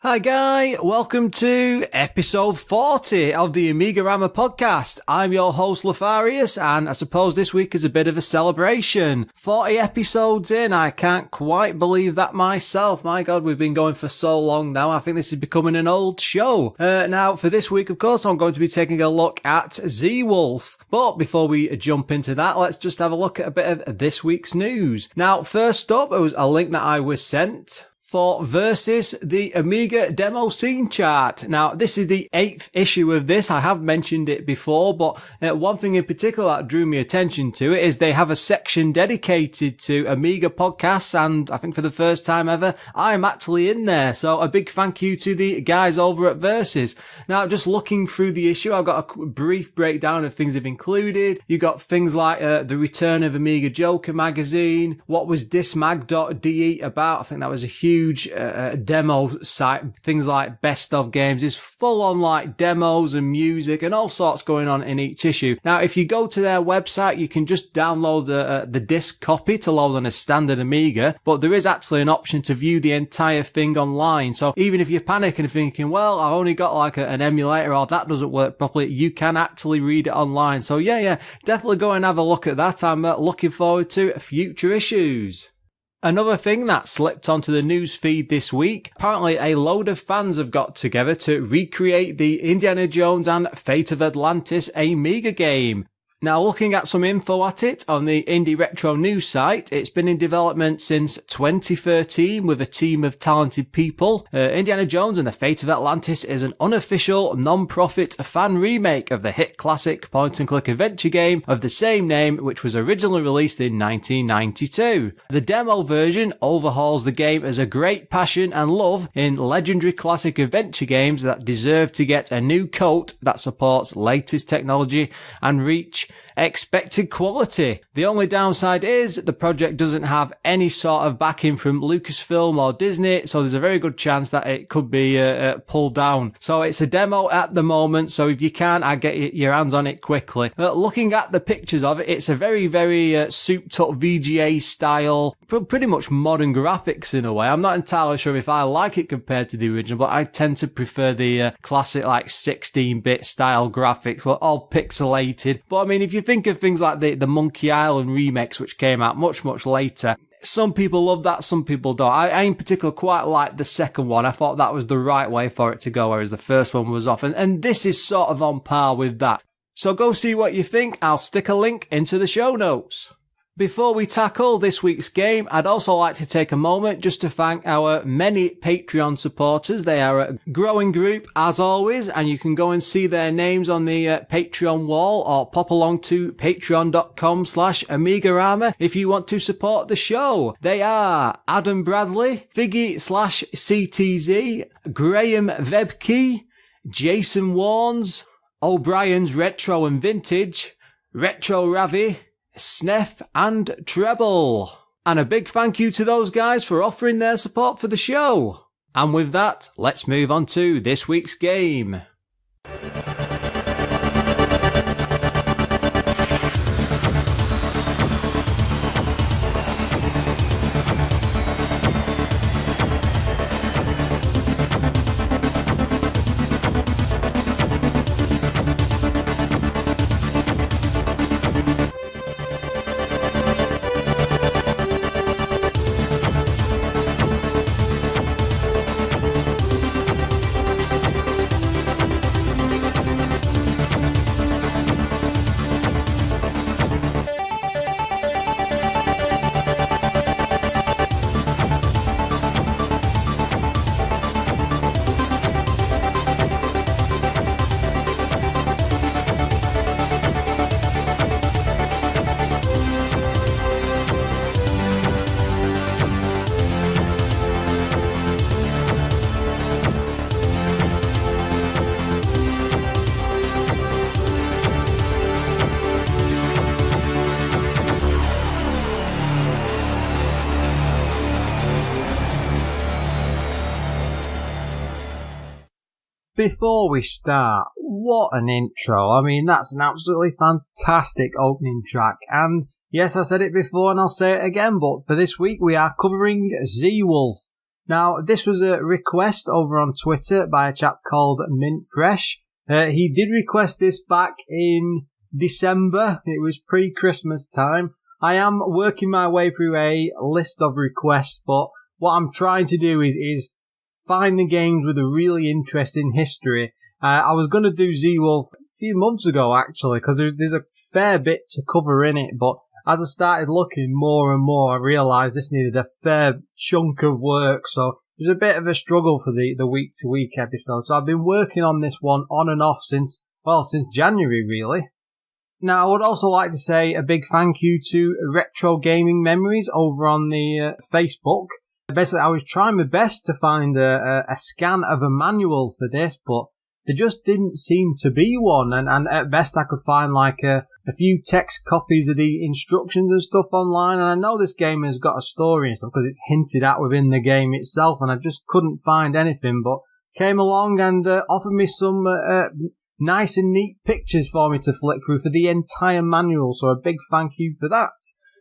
Hi Guy, welcome to episode 40 of the AMIGArama podcast. I'm your host Lorfarius, and I suppose this week is a bit of a celebration. 40 episodes in, I can't quite believe that myself. My God, we've been going for so long now. I think this is becoming an old show. Now, for this week, of course, I'm going to be taking a look at Zeewolf. But before we jump into that, let's just have a look at a bit of this week's news. Now, first up, it was a link that I was sent for Versus, the Amiga demo scene chart. Now, this is the 8th issue of this. I have mentioned it before, but one thing in particular that drew me attention to it is they have a section dedicated to Amiga podcasts, and I think for the first time ever, I'm actually in there. So a big thank you to the guys over at Versus. Now, just looking through the issue, I've got a brief breakdown of things they've included. You got things like the return of Amiga Joker magazine. What was dismag.de about? I think that was a huge demo site. Things like best of games is full on like demos and music and all sorts going on in each issue. Now, if you go to their website, you can just download the disc copy to load on a standard Amiga, but there is actually an option to view the entire thing online. So even if you're panicking and thinking, well, I've only got like an emulator or that doesn't work properly, you can actually read it online. So yeah, definitely go and have a look at that. I'm looking forward to future issues. Another thing that slipped onto the news feed this week, apparently a load of fans have got together to recreate the Indiana Jones and Fate of Atlantis Amiga game. Now, looking at some info at it on the Indie Retro news site, it's been in development since 2013 with a team of talented people. Indiana Jones and the Fate of Atlantis is an unofficial, non-profit fan remake of the hit classic point-and-click adventure game of the same name, which was originally released in 1992. The demo version overhauls the game as a great passion and love in legendary classic adventure games that deserve to get a new coat that supports latest technology and reach expected quality. The only downside is the project doesn't have any sort of backing from Lucasfilm or Disney, so there's a very good chance that it could be pulled down. So it's a demo at the moment, so if you can, I get your hands on it quickly. Looking at the pictures of it, it's a very, very souped up VGA style, pretty much modern graphics in a way. I'm not entirely sure if I like it compared to the original, but I tend to prefer the classic like 16-bit style graphics, well, all pixelated. But I mean, if you think of things like the Monkey Island remix, which came out much later, some people love that, some people don't. I in particular quite like the second one. I thought that was the right way for it to go, whereas the first one was off. And this is sort of on par with that. So go see what you think. I'll stick a link into the show notes. Before we tackle this week's game, I'd also like to take a moment just to thank our many Patreon supporters. They are a growing group, as always, and you can go and see their names on the Patreon wall or pop along to patreon.com/AMIGArama if you want to support the show. They are Adam Bradley, Figgy/CTZ, Graham Vebke, Jason Warnes, O'Brien's Retro and Vintage, Retro Ravi, Sneff and Treble. And a big thank you to those guys for offering their support for the show. And with that, let's move on to this week's game. Before we start, what an intro. I mean, that's an absolutely fantastic opening track. And yes, I said it before and I'll say it again, but for this week we are covering Zeewolf. Now, this was a request over on Twitter by a chap called Mint Fresh. He did request this back in December. It was pre-Christmas time. I am working my way through a list of requests, but what I'm trying to do is find the games with a really interesting history. I was going to do Zeewolf a few months ago, actually, because there's a fair bit to cover in it, but as I started looking more and more, I realised this needed a fair chunk of work, so it was a bit of a struggle for the week-to-week episode. So I've been working on this one on and off since January, really. Now, I would also like to say a big thank you to Retro Gaming Memories over on the Facebook. Basically, I was trying my best to find a scan of a manual for this, but there just didn't seem to be one. And at best, I could find like a few text copies of the instructions and stuff online. And I know this game has got a story and stuff because it's hinted at within the game itself. And I just couldn't find anything, but came along and offered me some nice and neat pictures for me to flick through for the entire manual. So a big thank you for that.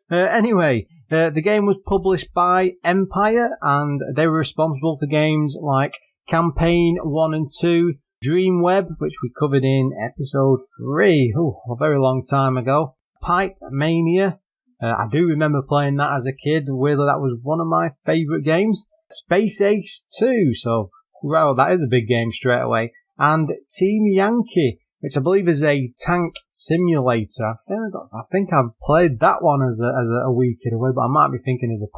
Anyway, the game was published by Empire, and they were responsible for games like Campaign 1 and 2, Dreamweb, which we covered in episode 3, a very long time ago, Pipe Mania, I do remember playing that as a kid, weirdly that was one of my favourite games, Space Ace 2, so well, that is a big game straight away, and Team Yankee, which I believe is a tank simulator. I think I've played that one as a wee kid away, but I might be thinking of the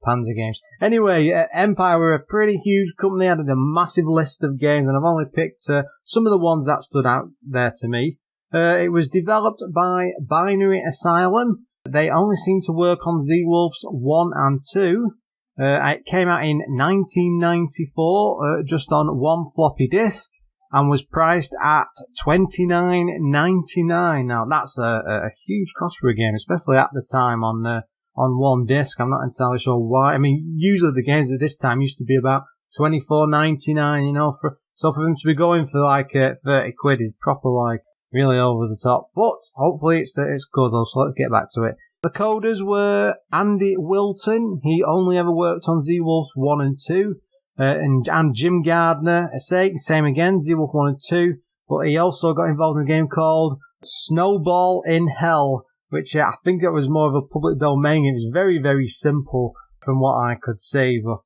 Panzer games. Anyway, Empire were a pretty huge company, had a massive list of games, and I've only picked some of the ones that stood out there to me. It was developed by Binary Asylum. They only seem to work on Zeewolf's 1 and 2. It came out in 1994, just on one floppy disk, and was priced at $29.99. Now, that's a huge cost for a game, especially at the time on one disc. I'm not entirely sure why. I mean, usually the games at this time used to be about $24.99, so for them to be going for like 30 quid is proper like really over the top. But hopefully it's good though, so let's get back to it. The coders were Andy Wilton. He only ever worked on Zeewolf's 1 and 2. And Jim Gardner, same again, Zeewolf 1 and 2, but he also got involved in a game called Snowball in Hell, which I think it was more of a public domain. It was very, very simple from what I could see, but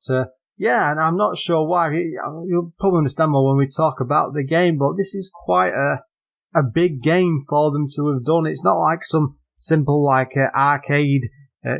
yeah, and I'm not sure why. You'll probably understand more when we talk about the game, but this is quite a big game for them to have done. It's not like some simple like arcade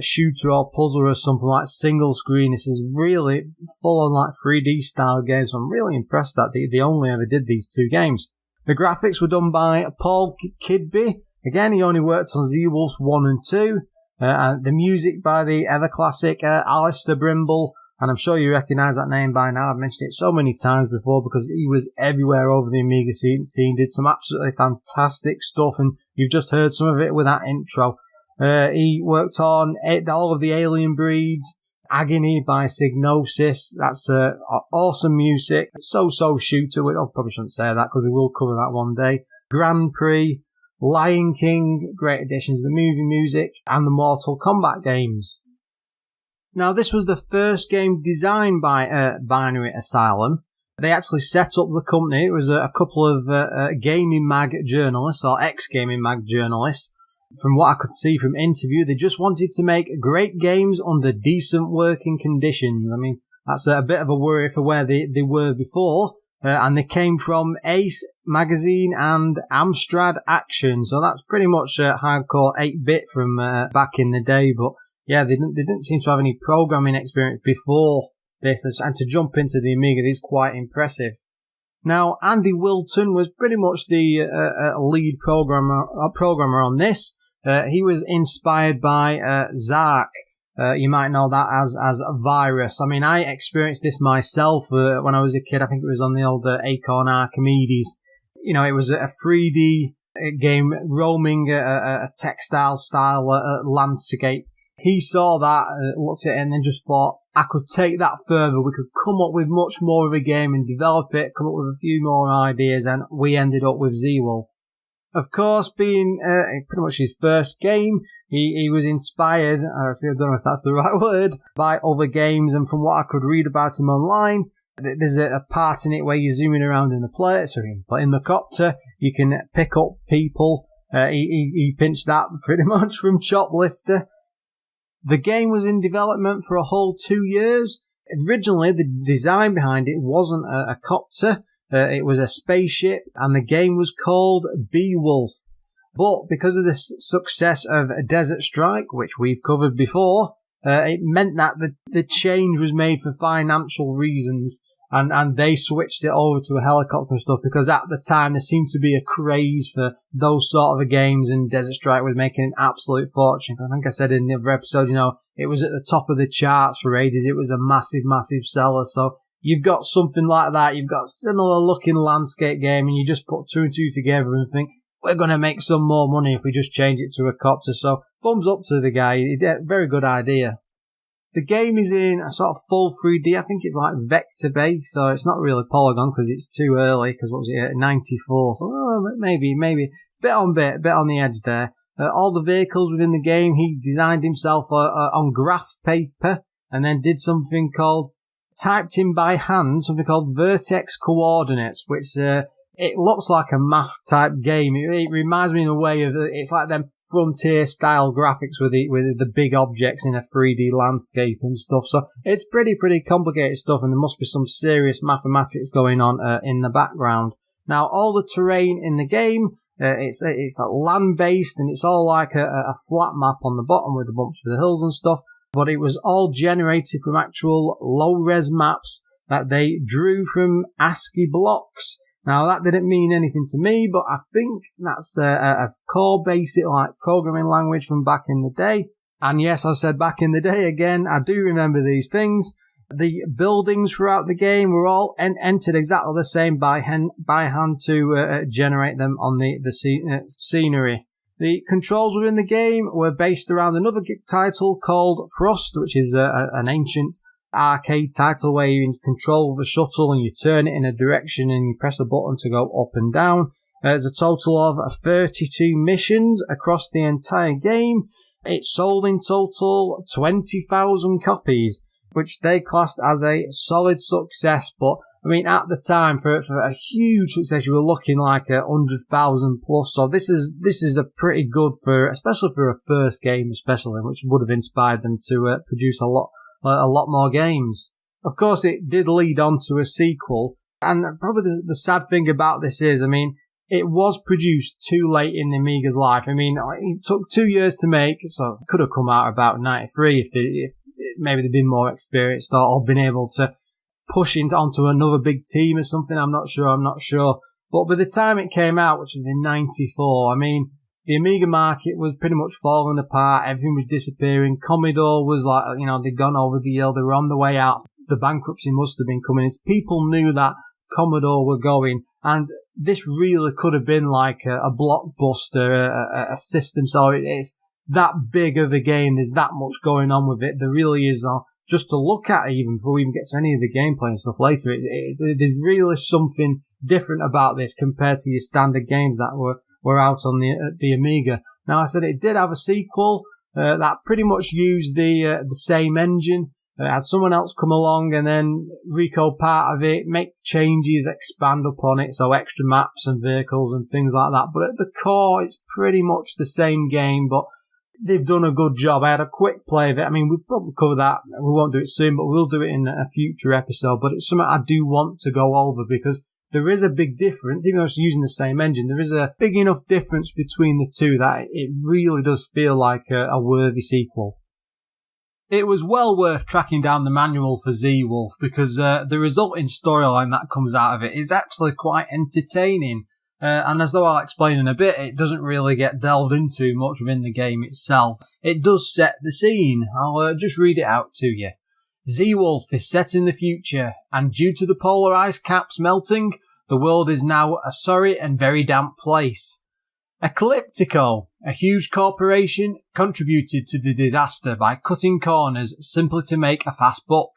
shooter or puzzle or something like single screen. This is really full on like 3D style games. So I'm really impressed that they only ever did these two games. The graphics were done by Paul Kidby. Again, he only worked on Zeewolf's 1 and 2. And the music by the ever classic Alistair Brimble. And I'm sure you recognise that name by now. I've mentioned it so many times before because he was everywhere over the Amiga scene, did some absolutely fantastic stuff, and you've just heard some of it with that intro. He worked on all of the Alien Breeds, Agony by Psygnosis. That's awesome music. So shooter. I probably shouldn't say that because we will cover that one day. Grand Prix, Lion King, great additions to the movie music, and the Mortal Kombat games. Now, this was the first game designed by Binary Asylum. They actually set up the company. It was a couple of gaming mag journalists, or ex-gaming mag journalists. From what I could see from interview, they just wanted to make great games under decent working conditions. I mean, that's a bit of a worry for where they were before. And they came from Ace Magazine and Amstrad Action. So that's pretty much hardcore 8-bit from back in the day. But yeah, they didn't seem to have any programming experience before this. And to jump into the Amiga is quite impressive. Now, Andy Wilton was pretty much the lead programmer on this. He was inspired by Zark. You might know that as Virus. I mean, I experienced this myself when I was a kid. I think it was on the old Acorn Archimedes. You know, it was a 3D game roaming a textile style landscape. He saw that, looked at it, and then just thought, I could take that further. We could come up with much more of a game and develop it, come up with a few more ideas, and we ended up with Zeewolf. Of course, being pretty much his first game, he was inspired, I don't know if that's the right word, by other games, and from what I could read about him online, there's a part in it where you're zooming around in the place, but in the copter, you can pick up people. He pinched that pretty much from Choplifter. The game was in development for a whole 2 years. Originally, the design behind it wasn't a copter. It was a spaceship, and the game was called Zeewolf. But because of the success of Desert Strike, which we've covered before, it meant that the change was made for financial reasons, and they switched it over to a helicopter and stuff, because at the time there seemed to be a craze for those sort of games, and Desert Strike was making an absolute fortune. I think I said in the other episode, it was at the top of the charts for ages. It was a massive, massive seller. So you've got something like that. You've got a similar looking landscape game, and you just put 2 and 2 together and think, we're going to make some more money if we just change it to a copter. So thumbs up to the guy. He did a very good idea. The game is in a sort of full 3D. I think it's like vector based, so it's not really polygon because it's too early. Because what was it, 94? So maybe bit on the edge there. All the vehicles within the game he designed himself on graph paper, and then did something called, typed in by hand, something called vertex coordinates, which it looks like a math type game. It reminds me in a way of, it's like them frontier style graphics with the big objects in a 3D landscape and stuff. So it's pretty complicated stuff, and there must be some serious mathematics going on in the background. Now, all the terrain in the game, it's land based, and it's all like a flat map on the bottom with the bumps for the hills and stuff. But it was all generated from actual low res maps that they drew from ASCII blocks. Now, that didn't mean anything to me, but I think that's a core basic like programming language from back in the day. And yes, I've said back in the day again, I do remember these things. The buildings throughout the game were all entered exactly the same by hand to generate them on the scenery. The controls within the game were based around another title called Thrust, which is an ancient arcade title where you control the shuttle and you turn it in a direction and you press a button to go up and down. There's a total of 32 missions across the entire game. It sold in total 20,000 copies, which they classed as a solid success. But I mean, at the time, for a huge success, you were looking like 100,000 plus. So this is a pretty good especially for a first game, which would have inspired them to produce a lot more games. Of course, it did lead on to a sequel, and probably the sad thing about this is, I mean, it was produced too late in the Amiga's life. I mean, it took 2 years to make, so it could have come out about 93 if maybe they'd been more experienced or been able to push it onto another big team or something. I'm not sure. But by the time it came out, which was in 94, I mean, the Amiga market was pretty much falling apart. Everything was disappearing. Commodore was like, they'd gone over the hill. They were on the way out. The bankruptcy must have been coming. People knew that Commodore were going. And this really could have been like a blockbuster, a system. So it's that big of a game. There's that much going on with it. There really is, just to look at it, even before we even get to any of the gameplay and stuff later. There's really something different about this compared to your standard games that were out on the Amiga. Now, I said it did have a sequel that pretty much used the same engine. Had someone else come along and then recode part of it, make changes, expand upon it, so extra maps and vehicles and things like that. But at the core, it's pretty much the same game, but they've done a good job. I had a quick play of it. I mean, we'll probably cover that. We won't do it soon, but we'll do it in a future episode. But it's something I do want to go over because there is a big difference. Even though it's using the same engine, there is a big enough difference between the two that it really does feel like a worthy sequel. It was well worth tracking down the manual for Zeewolf because the resulting storyline that comes out of it is actually quite entertaining. And as though I'll explain in a bit, it doesn't really get delved into much within the game itself. It does set the scene. I'll just read it out to you. Zeewolf is set in the future, and due to the polar ice caps melting, the world is now a sorry and very damp place. Ecliptico, a huge corporation, contributed to the disaster by cutting corners simply to make a fast buck.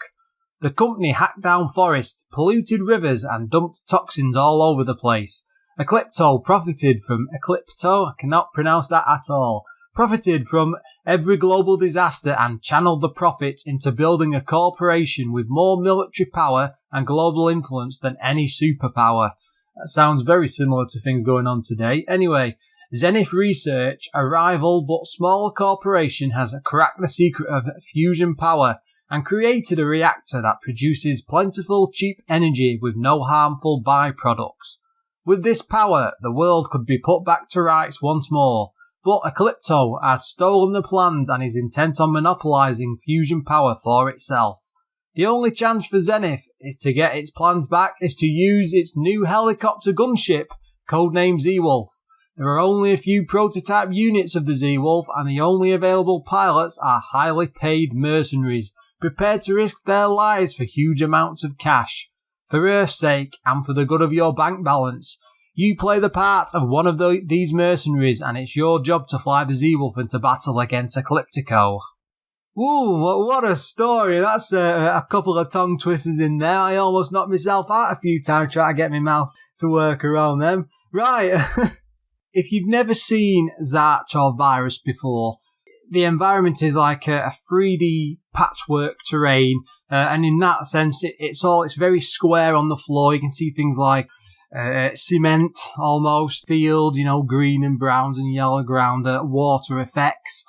The company hacked down forests, polluted rivers, and dumped toxins all over the place. Eclipto profited from I cannot pronounce that at all. Profited from every global disaster and channeled the profit into building a corporation with more military power and global influence than any superpower. That sounds very similar to things going on today. Anyway, Zenith Research, a rival but smaller corporation, has cracked the secret of fusion power and created a reactor that produces plentiful, cheap energy with no harmful byproducts. With this power, the world could be put back to rights once more, but Eclipto has stolen the plans and is intent on monopolising fusion power for itself. The only chance for Zenith is to get its plans back is to use its new helicopter gunship, codenamed Zeewolf. There are only a few prototype units of the Zeewolf, and the only available pilots are highly paid mercenaries, prepared to risk their lives for huge amounts of cash. For Earth's sake, and for the good of your bank balance, you play the part of one of these mercenaries, and it's your job to fly the Zeewolf into battle against Ecliptico. Ooh, what a story. That's a couple of tongue twisters in there. I almost knocked myself out a few times trying to get my mouth to work around them. Right. If you've never seen Zarch or Virus before, the environment is like a 3D patchwork terrain, and in that sense, it's very square on the floor. You can see things like cement, almost, field, green and browns and yellow ground, water effects.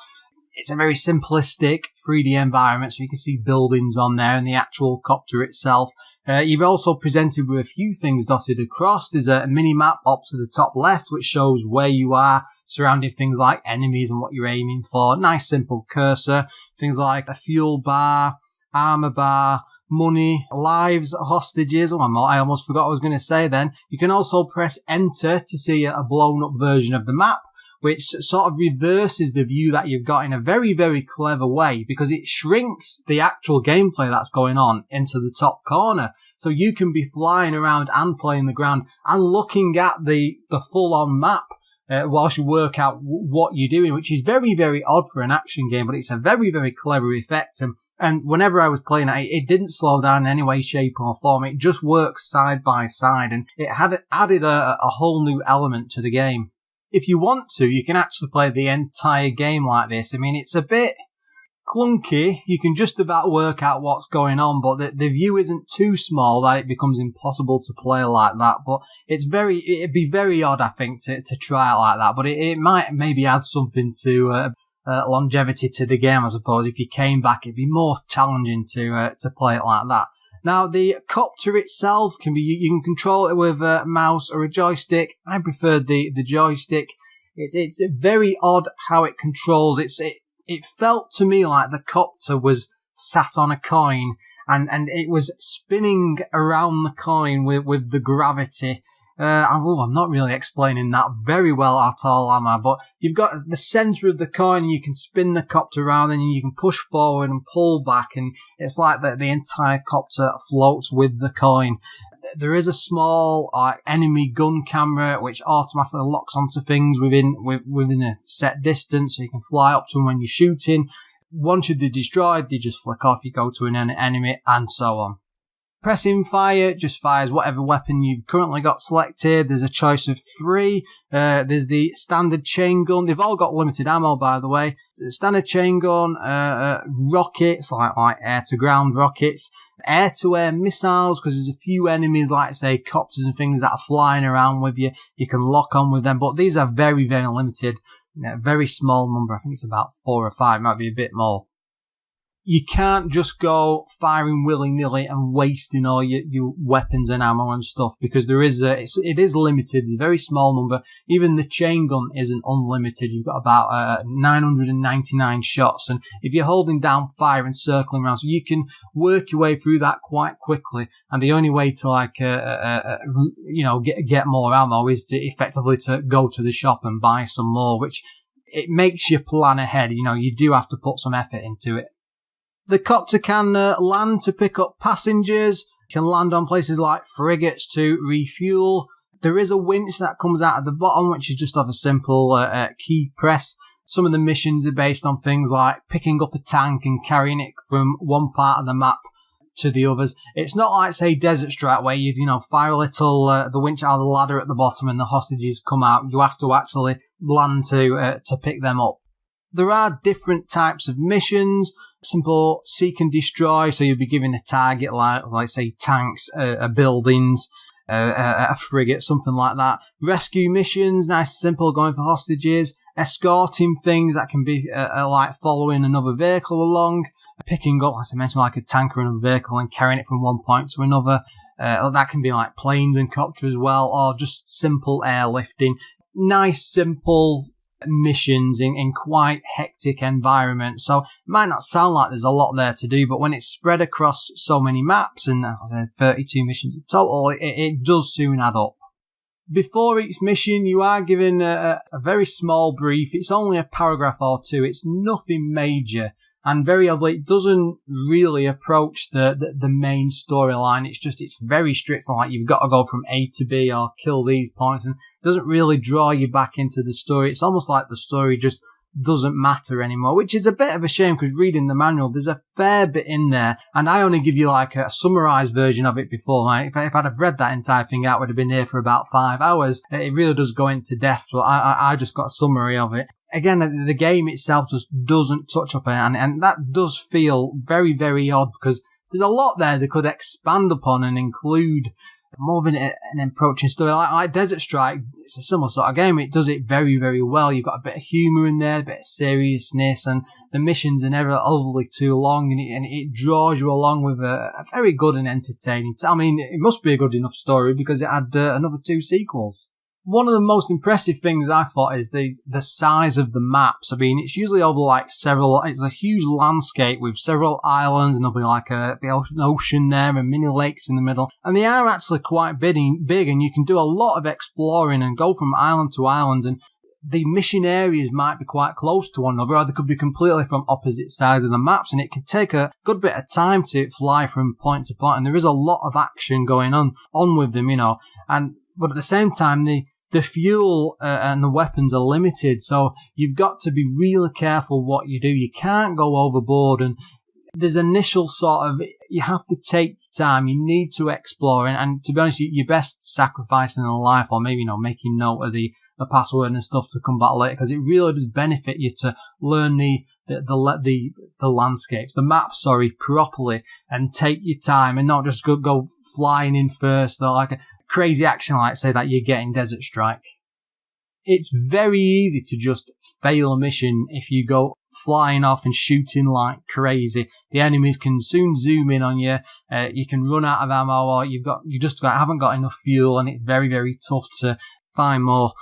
It's a very simplistic 3D environment, so you can see buildings on there and the actual copter itself. You're also presented with a few things dotted across. There's a mini-map up to the top left, which shows where you are, surrounding things like enemies and what you're aiming for. Nice, simple cursor. Things like a fuel bar, armor bar, money, lives, hostages. I almost forgot what I was going to say then. You can also press enter to see a blown-up version of the map, which sort of reverses the view that you've got in a very, very clever way, because it shrinks the actual gameplay that's going on into the top corner. So you can be flying around and playing the ground and looking at the full-on map whilst you work out what you're doing, which is very, very odd for an action game, but it's a very, very clever effect. And whenever I was playing it didn't slow down in any way, shape or form. It just works side by side, and it had added a whole new element to the game. If you want to, you can actually play the entire game like this. I mean, it's a bit clunky. You can just about work out what's going on, but the view isn't too small that it becomes impossible to play like that. But it'd be very odd, I think, to try it like that. But it might maybe add something to longevity to the game, I suppose. If you came back, it'd be more challenging to play it like that. Now, the copter itself you can control it with a mouse or a joystick. I prefer the joystick. It's very odd how it controls. It felt to me like the copter was sat on a coin and it was spinning around the coin with the gravity. I'm not really explaining that very well at all, am I? But you've got the centre of the coin, and you can spin the copter around, and you can push forward and pull back, and it's like the entire copter floats with the coin. There is a small enemy gun camera which automatically locks onto things within a set distance, so you can fly up to them when you're shooting. Once they're destroyed, they just flick off. You go to an enemy, and so on. Pressing fire just fires whatever weapon you've currently got selected. There's a choice of 3. There's the standard chain gun. They've all got limited ammo, by the way. Standard chain gun, rockets, like air-to-ground rockets, air-to-air missiles, because there's a few enemies, like, say, copters and things that are flying around with you. You can lock on with them, but these are very, very limited. Very small number. I think it's about 4 or 5, might be a bit more. You can't just go firing willy-nilly and wasting all your weapons and ammo and stuff, because it is limited, a very small number. Even the chain gun isn't unlimited. You've got about 999 shots, and if you're holding down fire and circling around, so you can work your way through that quite quickly. And the only way to get more ammo is to effectively to go to the shop and buy some more, which it makes you plan ahead. You do have to put some effort into it. The copter can land to pick up passengers, can land on places like frigates to refuel. There is a winch that comes out at the bottom, which is just off a simple key press. Some of the missions are based on things like picking up a tank and carrying it from one part of the map to the others. It's not like, say, Desert Strike, where you fire a little the winch out of the ladder at the bottom and the hostages come out. You have to actually land to pick them up. There are different types of missions. Simple seek and destroy, so you'll be given a target like say tanks, buildings, a frigate, something like that. Rescue missions, nice and simple, going for hostages. Escorting things, that can be like following another vehicle along. Picking up, as I mentioned, like a tank or another vehicle and carrying it from one point to another. That can be like planes and copters as well, or just simple airlifting. Nice, simple missions in quite hectic environments. So it might not sound like there's a lot there to do, but when it's spread across so many maps, and as I said, 32 missions in total, it does soon add up. Before each mission, you are given a very small brief. It's only a paragraph or two. It's nothing major. And very oddly, it doesn't really approach the main storyline. It's very strict. Like, you've got to go from A to B or kill these points. And it doesn't really draw you back into the story. It's almost like the story just doesn't matter anymore, which is a bit of a shame, because reading the manual, there's a fair bit in there, and I only give you like a summarised version of it before. Like, if I'd have read that entire thing out, I would have been here for about 5 hours. It really does go into depth, but I just got a summary of it. Again, the game itself just doesn't touch up on it, and that does feel very, very odd, because there's a lot there they could expand upon and include more of an approaching story. Like Desert Strike, it's a similar sort of game. It does it very, very well. You've got a bit of humour in there, a bit of seriousness, and the missions are never overly too long, and it draws you along with a very good and entertaining. I mean, it must be a good enough story, because it had another 2 sequels. One of the most impressive things I thought is the size of the maps. I mean, it's usually over like it's a huge landscape with several islands, and there'll be like the ocean there and mini lakes in the middle. And they are actually quite big, and you can do a lot of exploring and go from island to island, and the mission areas might be quite close to one another, or they could be completely from opposite sides of the maps, and it can take a good bit of time to fly from point to point, and there is a lot of action going on with them, but at the same time, the fuel and the weapons are limited, so you've got to be really careful what you do. You can't go overboard, and there's initial sort of, you have to take time, you need to explore, and to be honest, you're best sacrificing a life, or maybe, making note of the password and stuff to come back later, because it really does benefit you to learn the landscapes, the maps, properly, and take your time, and not just go flying in first, or like a crazy action like, say, that you get in Desert Strike. It's very easy to just fail a mission if you go flying off and shooting like crazy. The enemies can soon zoom in on you. You can run out of ammo, or you haven't got enough fuel, and it's very, very tough to find more.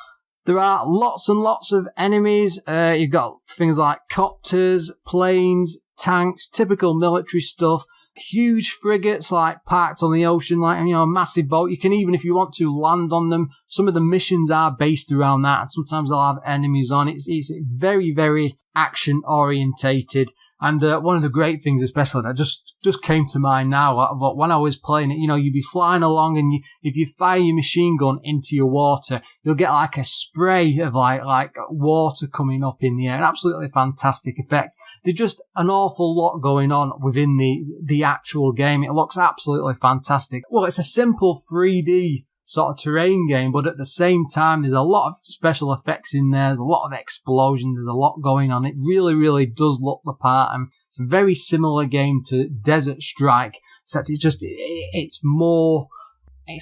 There are lots and lots of enemies. You've got things like copters, planes, tanks, typical military stuff. Huge frigates like parked on the ocean, like a massive boat. You can even, if you want to, land on them. Some of the missions are based around that, and sometimes they'll have enemies on. It's very, very action orientated. And one of the great things, especially that just came to mind now, but when I was playing it, you'd be flying along, and if you fire your machine gun into your water, you'll get like a spray of like water coming up in the air. An absolutely fantastic effect. There's just an awful lot going on within the actual game. It looks absolutely fantastic. Well, it's a simple 3D sort of terrain game, but at the same time, there's a lot of special effects in there. There's a lot of explosions. There's a lot going on. It really, really does look the part, and it's a very similar game to Desert Strike, except it's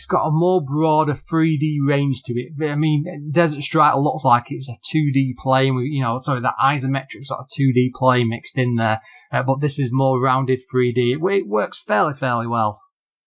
got a more broader 3D range to it. I mean, Desert Strike looks like it's a 2D plane with, that isometric sort of 2D plane mixed in there, but this is more rounded 3D. It works fairly well.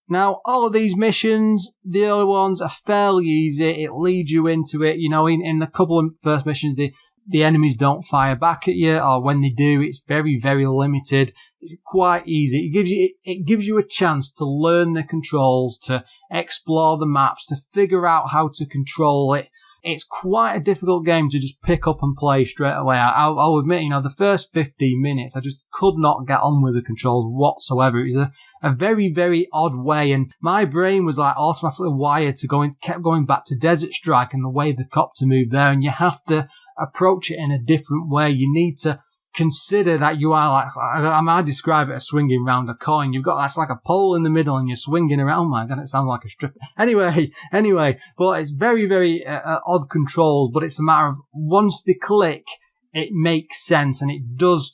Now, all of these missions, the early ones, are fairly easy. It leads you into it. In a couple of first missions, the enemies don't fire back at you, or when they do, it's very, very limited. It's quite easy. It gives you a chance to learn the controls, to explore the maps, to figure out how to control it. It's quite a difficult game to just pick up and play straight away. I'll admit, the first 15 minutes, I just could not get on with the controls whatsoever. It was a very, very odd way, and my brain was like automatically wired to kept going back to Desert Strike and the way the copter moved there, and you have to approach it in a different way. You need to consider that you are I might describe it as swinging round a coin. You've got that's like a pole in the middle and you're swinging around. Oh my God, it sounds like a stripper. Anyway, but it's very, very odd controls, but it's a matter of once they click, it makes sense, and it does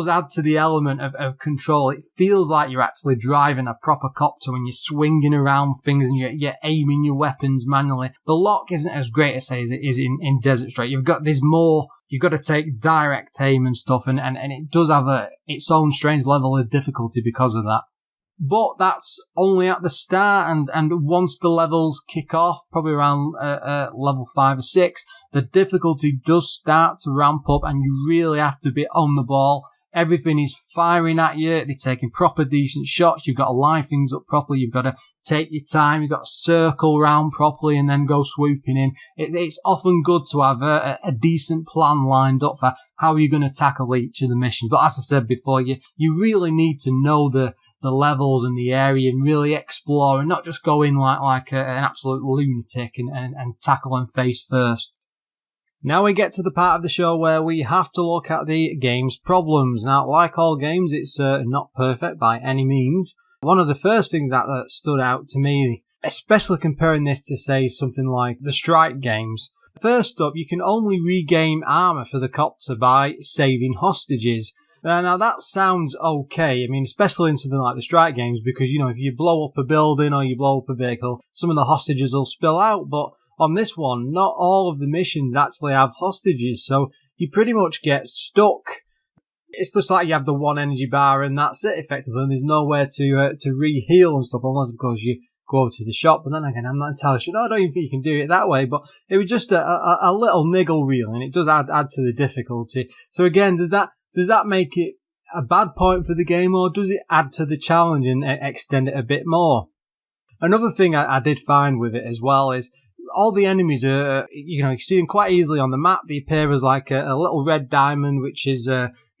add to the element of control. It feels like you're actually driving a proper copter when you're swinging around things and you're aiming your weapons manually. The lock isn't as great as, say, as it is in Desert Strike. You've got to take direct aim and stuff, and it does have its own strange level of difficulty because of that. But that's only at the start, and once the levels kick off, probably around level 5 or 6, the difficulty does start to ramp up, and you really have to be on the ball. Everything is firing at you. They're taking proper decent shots. You've got to line things up properly. You've got to take your time. You've got to circle round properly and then go swooping in. It's often good to have a decent plan lined up for how you're going to tackle each of the missions. But as I said before, you really need to know the levels and the area and really explore and not just go in like an absolute lunatic and tackle them face first. Now we get to the part of the show where we have to look at the game's problems. Now, like all games, it's not perfect by any means. One of the first things that stood out to me, especially comparing this to, say, something like the Strike games. First up, you can only regain armor for the copter by saving hostages. Now that sounds okay. I mean, especially in something like the Strike games, because, if you blow up a building or you blow up a vehicle, some of the hostages will spill out, but on this one, not all of the missions actually have hostages, so you pretty much get stuck. It's just like you have the one energy bar and that's it, effectively, and there's nowhere to re-heal and stuff, unless, of course, you go over to the shop. But then again, I'm not entirely sure. No, I don't even think you can do it that way, but it was just a little niggle reel, and it does add to the difficulty. So again, does that make it a bad point for the game, or does it add to the challenge and extend it a bit more? Another thing I did find with it as well is all the enemies are, you see them quite easily on the map. They appear as like a little red diamond, which is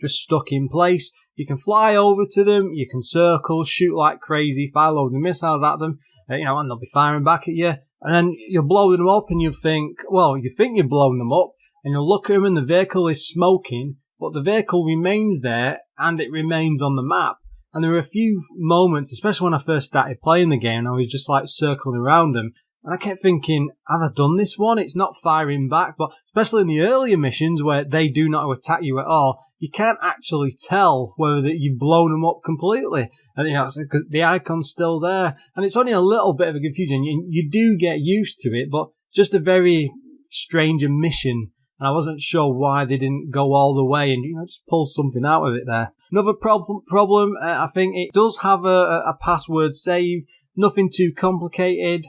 just stuck in place. You can fly over to them, you can circle, shoot like crazy, fire load the missiles at them, and they'll be firing back at you. And then you'll blow them up and you think you've blown them up, and you'll look at them and the vehicle is smoking, but the vehicle remains there and it remains on the map. And there were a few moments, especially when I first started playing the game, and I was just like circling around them. And I kept thinking, have I done this one? It's not firing back. But especially in the earlier missions where they do not attack you at all, you can't actually tell whether you've blown them up completely. And, because the icon's still there. And it's only a little bit of a confusion. You do get used to it, but just a very strange mission. And I wasn't sure why they didn't go all the way and, just pull something out of it there. Another problem, I think it does have a password save. Nothing too complicated.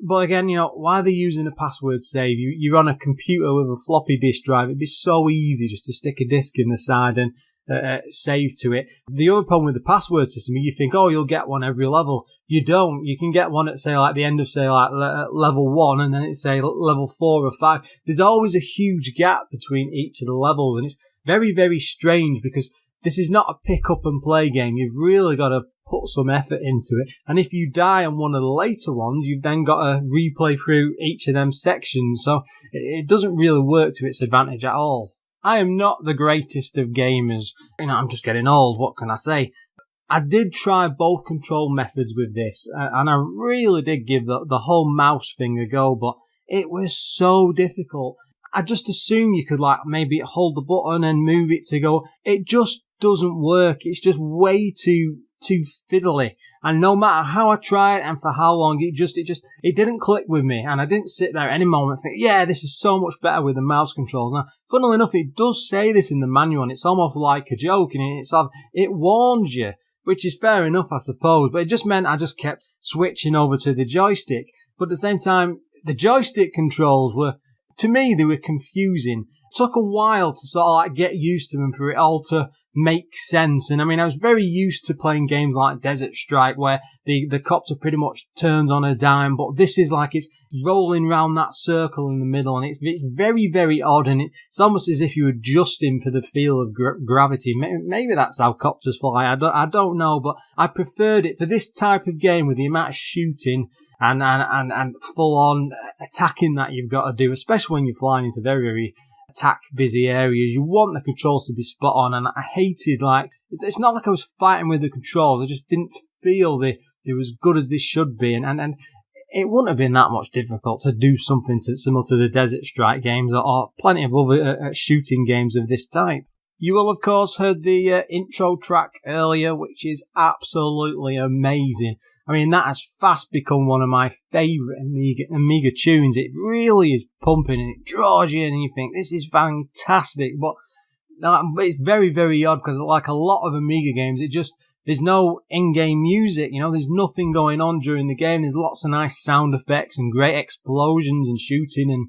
But again, why are they using a password save? You're on a computer with a floppy disk drive. It'd be so easy just to stick a disk in the side and save to it. The other problem with the password system, you think, you'll get one every level. You don't. You can get one at, say, like the end of, say, like level 1, and then it's, say, level 4 or 5. There's always a huge gap between each of the levels, and it's very, very strange because this is not a pick up and play game. You've really got to put some effort into it. And if you die on one of the later ones, you've then got to replay through each of them sections. So it doesn't really work to its advantage at all. I am not the greatest of gamers. I'm just getting old. What can I say? I did try both control methods with this, and I really did give the whole mouse thing a go, but it was so difficult. I just assume you could maybe hold the button and move it to go. It just doesn't work. It's just way too fiddly. And no matter how I tried and for how long, it didn't click with me. And I didn't sit there at any moment and think, yeah, this is so much better with the mouse controls. Now, funnily enough, it does say this in the manual, and it's almost like a joke, and it warns you, which is fair enough, I suppose. But it just meant I just kept switching over to the joystick. But at the same time, the joystick controls to me, they were confusing. took a while to sort of like get used to them for it all to make sense. And I mean, I was very used to playing games like Desert Strike where the copter pretty much turns on a dime, but this is like it's rolling around that circle in the middle, and it's very, very odd, and it's almost as if you're adjusting for the feel of gravity. Maybe that's how copters fly. I don't know, but I preferred it for this type of game with the amount of shooting and full on attacking that you've got to do, especially when you're flying into very, very attack busy areas. You want the controls to be spot on, and I hated, like, it's not like I was fighting with the controls, I just didn't feel they were as good as they should be, and it wouldn't have been that much difficult to do something similar to the Desert Strike games or plenty of other shooting games of this type. You will, of course, heard the intro track earlier, which is absolutely amazing. I mean, that has fast become one of my favourite Amiga tunes. It really is pumping and it draws you in and you think, this is fantastic. But it's very, very odd because like a lot of Amiga games, there's no in-game music, there's nothing going on during the game. There's lots of nice sound effects and great explosions and shooting and,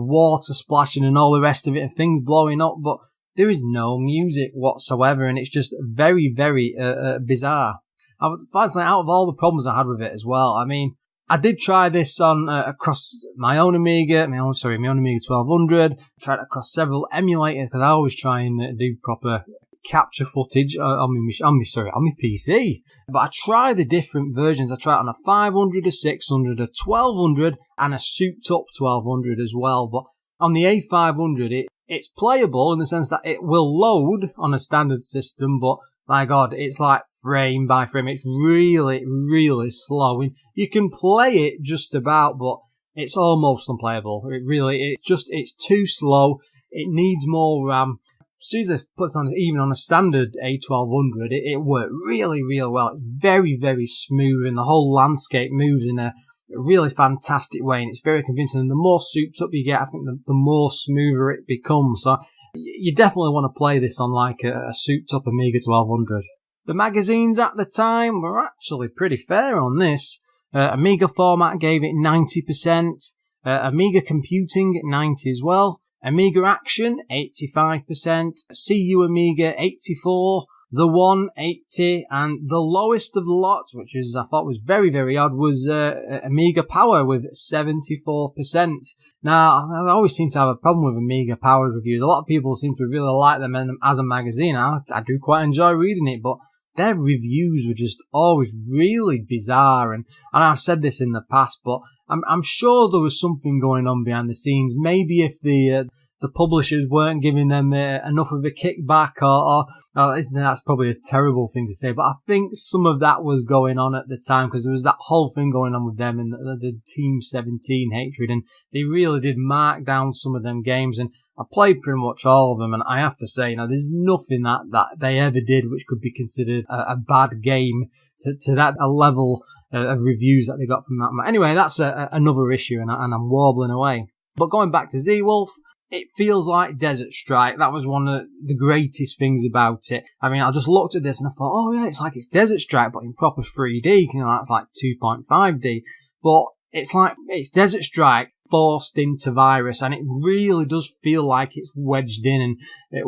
water splashing and all the rest of it and things blowing up. But there is no music whatsoever and it's just very, very bizarre. I would find out of all the problems I had with it as well. I mean, I did try this on across my own Amiga, my own Amiga 1200. Tried it across several emulators because I always try and do proper capture footage on my PC. But I try the different versions. I try it on a 500, a 600, a 1200, and a souped up 1200 as well. But on the A500, it's playable in the sense that it will load on a standard system, but my God, it's like frame by frame. It's really, really slow. And you can play it just about, but it's almost unplayable. It's too slow. It needs more RAM. As soon as I put it on, even on a standard A1200, it worked really, really well. It's very, very smooth, and the whole landscape moves in a really fantastic way, and it's very convincing. And the more souped up you get, I think the more smoother it becomes. So you definitely want to play this on like a souped up Amiga 1200. The magazines at the time were actually pretty fair on this. Amiga Format gave it 90%, Amiga Computing 90 as well, Amiga Action 85%, CU Amiga 84, The One 80, and the lowest of the lot, which I thought was very, very odd, was Amiga Power with 74%. Now, I always seem to have a problem with Amiga Power reviews. A lot of people seem to really like them as a magazine. I do quite enjoy reading it, but their reviews were just always really bizarre. And I've said this in the past, but I'm sure there was something going on behind the scenes. Maybe if the publishers weren't giving them enough of a kickback, or that's probably a terrible thing to say, but I think some of that was going on at the time because there was that whole thing going on with them and the Team 17 hatred, and they really did mark down some of them games, and I played pretty much all of them, and I have to say, there's nothing that they ever did which could be considered a bad game to that a level of reviews that they got from that. Anyway, that's another issue, and I'm warbling away. But going back to Zeewolf, it feels like Desert Strike. That was one of the greatest things about it. I mean, I just looked at this and I thought, oh yeah, it's like it's Desert Strike, but in proper 3D. That's like 2.5D. But it's Desert Strike forced into Virus, and it really does feel like it's wedged in. And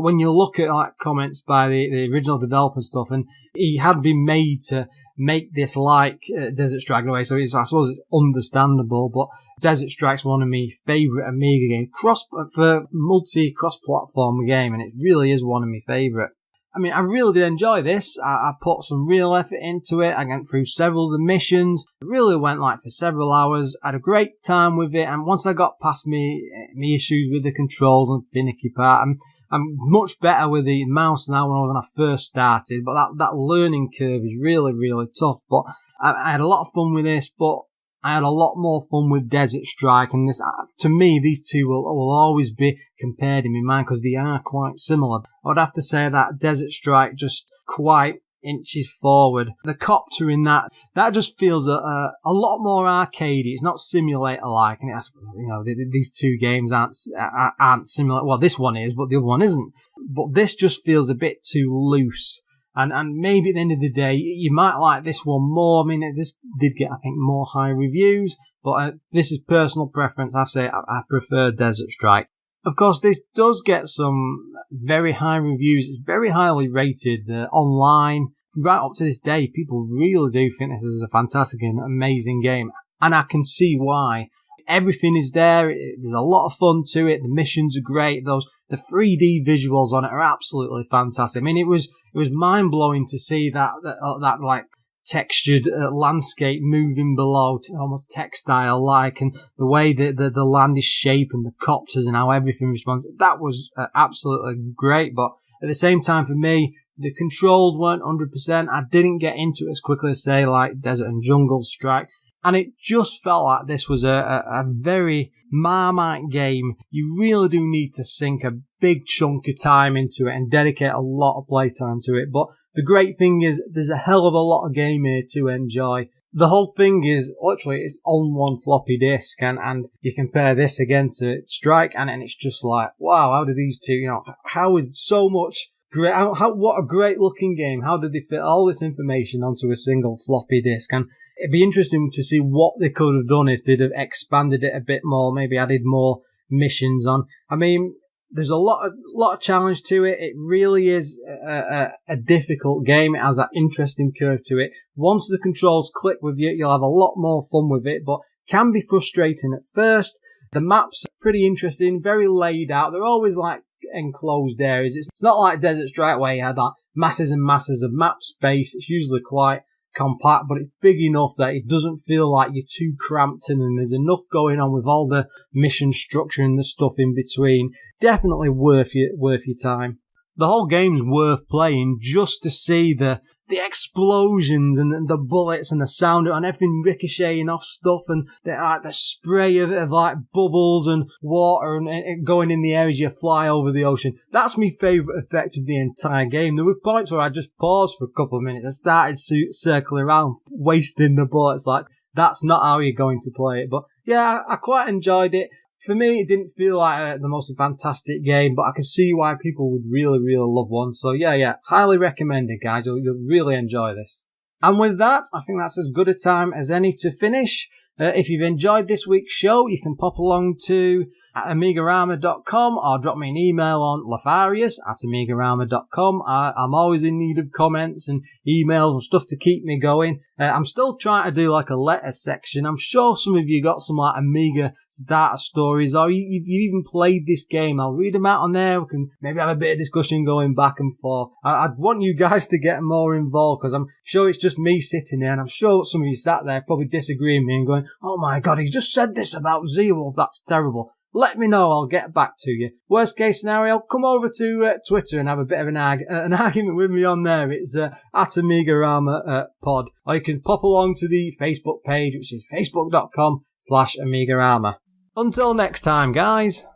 when you look at like comments by the original developer and stuff, and he had been made to make this like Desert Strike in a way, so I suppose it's understandable. But Desert Strike's one of my favourite Amiga games, cross-platform game, and it really is one of my favourite. I mean, I really did enjoy this. I put some real effort into it. I went through several of the missions. It really went like for several hours. I had a great time with it. And once I got past me issues with the controls and finicky part, I'm much better with the mouse now when I first started. But that learning curve is really, really tough. But I had a lot of fun with this, but I had a lot more fun with Desert Strike, and this, to me, these two will always be compared in my mind because they are quite similar. I would have to say that Desert Strike just quite inches forward. The copter in that just feels a lot more arcadey. It's not simulator-like, and it has, these two games aren't similar. Well, this one is, but the other one isn't. But this just feels a bit too loose. And maybe at the end of the day, you might like this one more. I mean, this did get, I think, more high reviews, but this is personal preference. I say I prefer Desert Strike. Of course, this does get some very high reviews. It's very highly rated online. Right up to this day, people really do think this is a fantastic and amazing game. And I can see why. Everything is there. There's a lot of fun to it. The missions are great. The 3D visuals on it are absolutely fantastic. I mean, it was mind blowing to see that like textured landscape moving below, almost textile like, and the way that the land is shaped and the copters and how everything responds. That was absolutely great. But at the same time, for me, the controls weren't 100%. I didn't get into it as quickly as, say, like Desert and Jungle Strike. And it just felt like this was a very Marmite game. You really do need to sink a big chunk of time into it and dedicate a lot of playtime to it. But the great thing is there's a hell of a lot of game here to enjoy. The whole thing is literally it's on one floppy disk, and you compare this again to Strike, and it's just like, wow, how do these two, how is so much great, what a great looking game. How did they fit all this information onto a single floppy disk? And it'd be interesting to see what they could have done if they'd have expanded it a bit more, maybe added more missions on. I mean, there's a lot of challenge to it. It really is a difficult game. It has that interesting curve to it. Once the controls click with you, you'll have a lot more fun with it, but can be frustrating at first. The maps are pretty interesting, very laid out. They're always like enclosed areas. It's not like Desert Strike where you had that masses and masses of map space. It's usually quite compact, but it's big enough that it doesn't feel like you're too cramped in, and there's enough going on with all the mission structure and the stuff in between. Definitely worth your time. The whole game's worth playing just to see the explosions and the bullets and the sound and everything ricocheting off stuff, and the spray of like bubbles and water and going in the air as you fly over the ocean. That's my favourite effect of the entire game. There were points where I just paused for a couple of minutes. I started circling around, wasting the bullets. Like, that's not how you're going to play it. But yeah, I quite enjoyed it. For me, it didn't feel like the most fantastic game, but I can see why people would really, really love one. So yeah, highly recommended, guys. You'll really enjoy this. And with that, I think that's as good a time as any to finish. If you've enjoyed this week's show, you can pop along to AMIGArama.com or drop me an email on Lorfarius@AMIGArama.com. I'm always in need of comments and emails and stuff to keep me going. I'm still trying to do like a letter section. I'm sure some of you got some like Amiga starter stories, or you've even played this game. I'll read them out on there. We can maybe have a bit of discussion going back and forth. I'd want you guys to get more involved, because I'm sure it's just me sitting there, and I'm sure some of you sat there probably disagreeing with me and going, oh my God, he's just said this about Zeewolf. That's terrible. Let me know. I'll get back to you. Worst case scenario, come over to Twitter and have a bit of an argument with me on there. It's @AMIGArama pod. Or you can pop along to the Facebook page, which is facebook.com/AMIGArama. Until next time, guys.